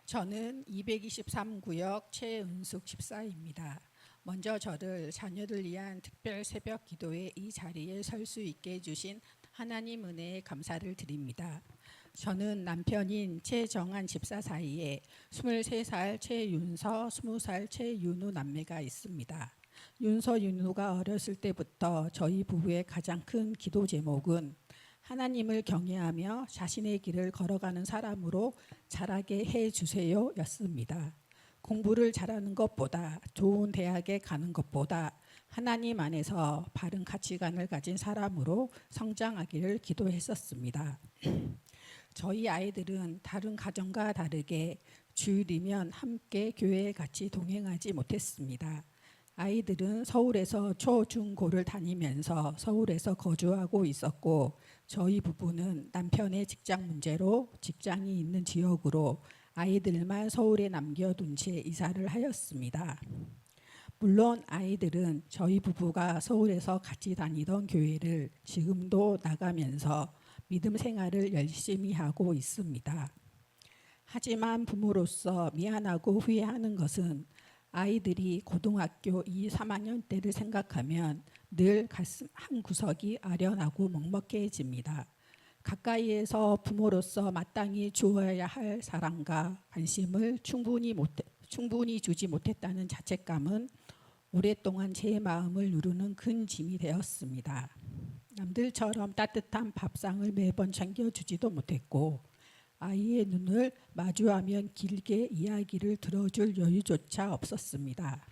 저는 223구역 최은숙 집사입니다. 먼저 저를 자녀들 위한 특별 새벽 기도회 이 자리에 설 수 있게 해주신 하나님 은혜에 감사를 드립니다. 저는 남편인 최정한 집사 사이에 23살 최윤서, 20살 최윤우 남매가 있습니다. 윤서, 윤우가 어렸을 때부터 저희 부부의 가장 큰 기도 제목은 하나님을 경외하며 자신의 길을 걸어가는 사람으로 자라게 해주세요 였습니다. 공부를 잘하는 것보다 좋은 대학에 가는 것보다 하나님 안에서 바른 가치관을 가진 사람으로 성장하기를 기도했었습니다. 저희 아이들은 다른 가정과 다르게 주일이면 함께 교회에 같이 동행하지 못했습니다. 아이들은 서울에서 초, 중, 고를 다니면서 서울에서 거주하고 있었고 저희 부부는 남편의 직장 문제로 직장이 있는 지역으로 아이들만 서울에 남겨둔 채 이사를 하였습니다. 물론 아이들은 저희 부부가 서울에서 같이 다니던 교회를 지금도 나가면서 믿음 생활을 열심히 하고 있습니다. 하지만 부모로서 미안하고 후회하는 것은 아이들이 고등학교 2, 3학년 때를 생각하면 늘 가슴 한 구석이 아련하고 먹먹해집니다. 가까이에서 부모로서 마땅히 주어야 할 사랑과 관심을 충분히 주지 못했다는 자책감은 오랫동안 제 마음을 누르는 큰 짐이 되었습니다. 남들처럼 따뜻한 밥상을 매번 챙겨주지도 못했고 아이의 눈을 마주하면 길게 이야기를 들어줄 여유조차 없었습니다.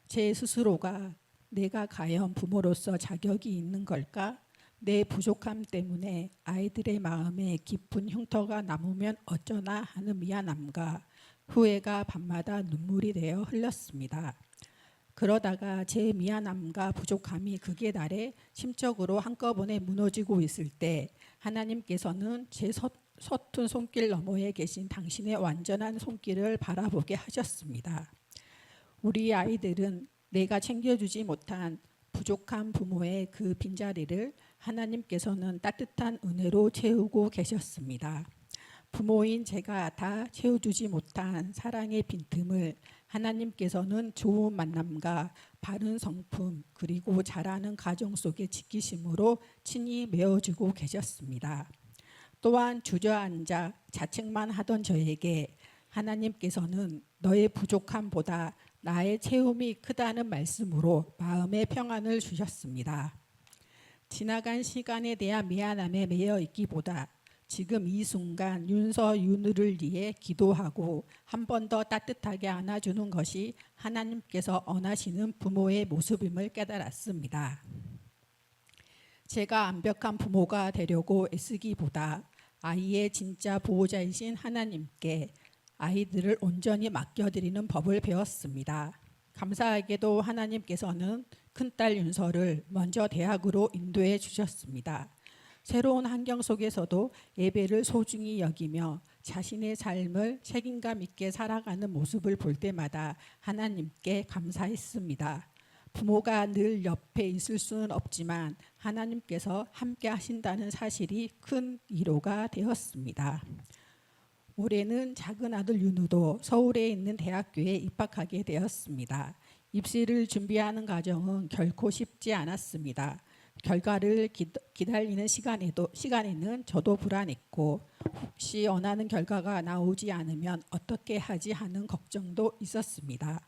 제 스스로가 내가 과연 부모로서 자격이 있는 걸까? 내 부족함 때문에 아이들의 마음에 깊은 흉터가 남으면 어쩌나 하는 미안함과 후회가 밤마다 눈물이 되어 흘렀습니다. 그러다가 제 미안함과 부족함이 극에 달해 심적으로 한꺼번에 무너지고 있을 때 하나님께서는 제 서툰 손길 너머에 계신 당신의 완전한 손길을 바라보게 하셨습니다. 우리 아이들은 내가 챙겨주지 못한 부족한 부모의 그 빈자리를 하나님께서는 따뜻한 은혜로 채우고 계셨습니다. 부모인 제가 다 채워주지 못한 사랑의 빈틈을 하나님께서는 좋은 만남과 바른 성품 그리고 자라는 가정 속의 지키심으로 친히 메워주고 계셨습니다. 또한 주저앉아 자책만 하던 저에게 하나님께서는 너의 부족함보다 나의 채움이 크다는 말씀으로 마음의 평안을 주셨습니다. 지나간 시간에 대한 미안함에 매여 있기보다 지금 이 순간 윤서 윤우를 위해 기도하고 한 번 더 따뜻하게 안아주는 것이 하나님께서 원하시는 부모의 모습임을 깨달았습니다. 제가 완벽한 부모가 되려고 애쓰기보다 아이의 진짜 보호자이신 하나님께 아이들을 온전히 맡겨드리는 법을 배웠습니다. 감사하게도 하나님께서는 큰딸 윤서를 먼저 대학으로 인도해 주셨습니다. 새로운 환경 속에서도 예배를 소중히 여기며 자신의 삶을 책임감 있게 살아가는 모습을 볼 때마다 하나님께 감사했습니다. 부모가 늘 옆에 있을 수는 없지만 하나님께서 함께 하신다는 사실이 큰 위로가 되었습니다. 올해는 작은 아들 윤우도 서울에 있는 대학교에 입학하게 되었습니다. 입시를 준비하는 과정은 결코 쉽지 않았습니다. 결과를 기다리는 시간에는 저도 불안했고 혹시 원하는 결과가 나오지 않으면 어떻게 하지 하는 걱정도 있었습니다.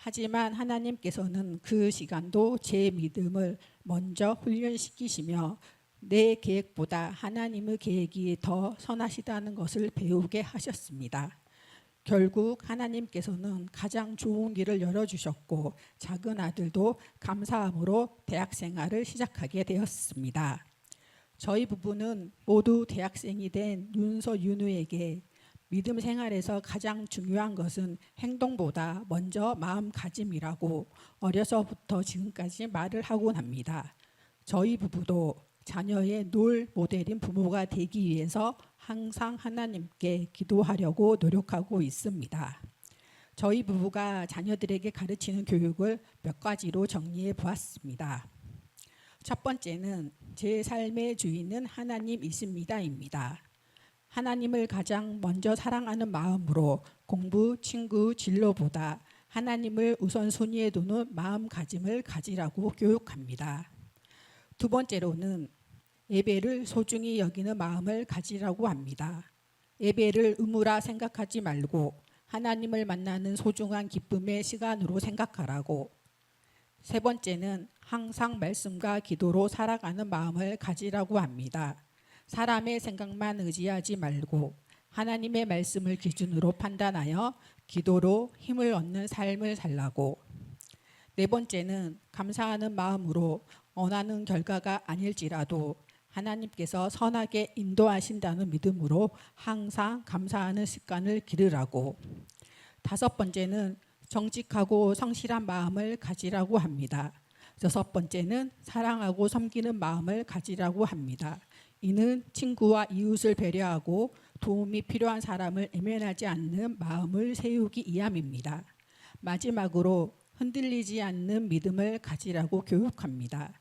하지만 하나님께서는 그 시간도 제 믿음을 먼저 훈련시키시며 내 계획보다 하나님의 계획이 더 선하시다는 것을 배우게 하셨습니다. 결국 하나님께서는 가장 좋은 길을 열어주셨고 작은 아들도 감사함으로 대학 생활을 시작하게 되었습니다. 저희 부부는 모두 대학생이 된 윤서 윤우에게 믿음 생활에서 가장 중요한 것은 행동보다 먼저 마음가짐이라고 어려서부터 지금까지 말을 하곤 합니다. 저희 부부도 자녀의 롤 모델인 부모가 되기 위해서 항상 하나님께 기도하려고 노력하고 있습니다. 저희 부부가 자녀들에게 가르치는 교육을 몇 가지로 정리해 보았습니다. 첫 번째는 제 삶의 주인은 하나님이십니다입니다. 하나님을 가장 먼저 사랑하는 마음으로 공부, 친구, 진로보다 하나님을 우선순위에 두는 마음가짐을 가지라고 교육합니다. 두 번째로는 예배를 소중히 여기는 마음을 가지라고 합니다. 예배를 의무라 생각하지 말고 하나님을 만나는 소중한 기쁨의 시간으로 생각하라고. 세 번째는 항상 말씀과 기도로 살아가는 마음을 가지라고 합니다. 사람의 생각만 의지하지 말고 하나님의 말씀을 기준으로 판단하여 기도로 힘을 얻는 삶을 살라고. 네 번째는 감사하는 마음으로 원하는 결과가 아닐지라도 하나님께서 선하게 인도하신다는 믿음으로 항상 감사하는 습관을 기르라고. 다섯 번째는 정직하고 성실한 마음을 가지라고 합니다. 여섯 번째는 사랑하고 섬기는 마음을 가지라고 합니다. 이는 친구와 이웃을 배려하고 도움이 필요한 사람을 외면하지 않는 마음을 세우기 위함입니다. 마지막으로 흔들리지 않는 믿음을 가지라고 교육합니다.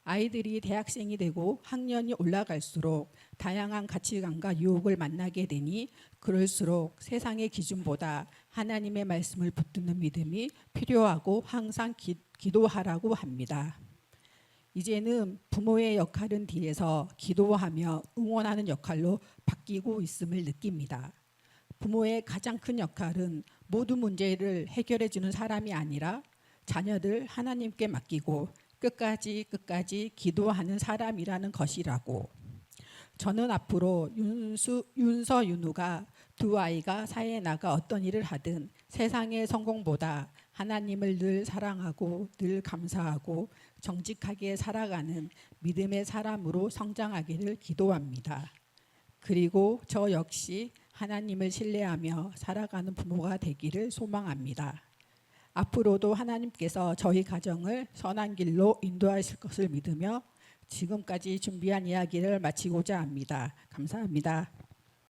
아이들이 대학생이 되고 학년이 올라갈수록 다양한 가치관과 유혹을 만나게 되니 그럴수록 세상의 기준보다 하나님의 말씀을 붙드는 믿음이 필요하고 항상 기도하라고 합니다. 이제는 부모의 역할은 뒤에서 기도하며 응원하는 역할로 바뀌고 있음을 느낍니다. 부모의 가장 큰 역할은 모든 문제를 해결해 주는 사람이 아니라 자녀들 하나님께 맡기고 끝까지 기도하는 사람이라는 것이라고. 저는 앞으로 윤서, 윤우가 두 아이가 사회에 나가 어떤 일을 하든 세상의 성공보다 하나님을 늘 사랑하고 늘 감사하고 정직하게 살아가는 믿음의 사람으로 성장하기를 기도합니다. 그리고 저 역시 하나님을 신뢰하며 살아가는 부모가 되기를 소망합니다. 앞으로도 하나님께서 저희 가정을 선한 길로 인도하실 것을 믿으며 지금까지 준비한 이야기를 마치고자 합니다. 감사합니다.